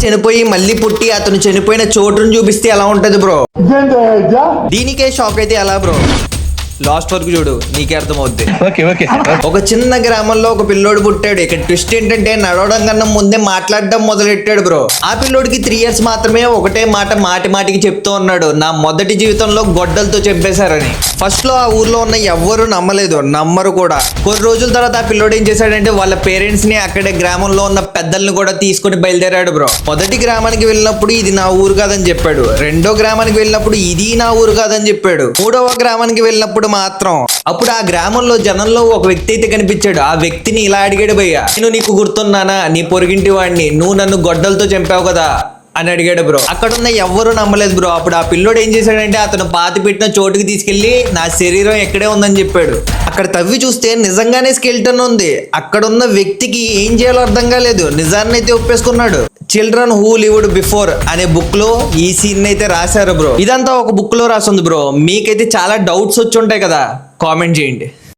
చనిపోయి మళ్ళీ పుట్టి అతను చనిపోయిన చోటును చూపిస్తే ఎలా ఉంటది బ్రో? దీనికే షాక్ అయితే ఎలా బ్రో? లాస్ట్ వరకు చూడు, నీకే అర్థమవుద్ది. ఒక చిన్న గ్రామంలో ఒక పిల్లోడు పుట్టాడు. ఇక్కడ ట్విస్ట్ ఏంటంటే నడవడం కన్నా ముందే మాట్లాడడం మొదలెట్టాడు బ్రో. ఆ పిల్లోడికి 3 years మాత్రమే. ఒకటే మాట మాటికి చెప్తూ ఉన్నాడు, నా మొదటి జీవితంలో గొడ్డలతో చంపేశారని. ఫస్ట్ లో ఆ ఊర్లో ఉన్న ఎవ్వరు నమ్మలేదు, నమ్మరు కూడా. కొన్ని రోజుల తర్వాత ఆ పిల్లోడు ఏం చేశాడంటే వాళ్ళ పేరెంట్స్ ని అక్కడే గ్రామంలో ఉన్న పెద్దల్ని కూడా తీసుకుని బయలుదేరాడు బ్రో. మొదటి గ్రామానికి వెళ్ళినప్పుడు ఇది నా ఊరు కాదని చెప్పాడు. రెండో గ్రామానికి వెళ్ళినప్పుడు ఇది నా ఊరు కాదని చెప్పాడు. మూడవ గ్రామానికి వెళ్ళినప్పుడు మాత్రం అప్పుడు ఆ గ్రామంలో జనంలో ఒక వ్యక్తి అయితే కనిపించాడు. ఆ వ్యక్తిని ఇలా అడిగాడు, భయ్య నేను నీకు గుర్తున్నానా, నీ పొరుగింటి వాడిని, నువ్వు నన్ను గొడ్డలతో చంపావు కదా అని అడిగాడు బ్రో. అక్కడున్న ఎవ్వరు నమ్మలేదు బ్రో. అప్పుడు ఆ పిల్లోడు ఏం చేశాడంటే అతను పాతి పెట్టిన చోటుకి తీసుకెళ్లి నా శరీరం ఎక్కడే ఉందని చెప్పాడు. అక్కడ తవ్వి చూస్తే నిజంగానే స్కెల్టన్ ఉంది. అక్కడున్న వ్యక్తికి ఏం చేయాలో అర్థం కాలేదు. నిజాన్ని అయితే ఒప్పేసుకున్నాడు. చిల్డ్రన్ హూ లివ్డ్ బిఫోర్ అనే బుక్ లో ఈ సీన్ అయితే రాశారు బ్రో. ఇదంతా ఒక బుక్ లో రాసింది బ్రో. మీకైతే చాలా డౌట్స్ వచ్చి ఉంటాయి కదా, కామెంట్ చేయండి.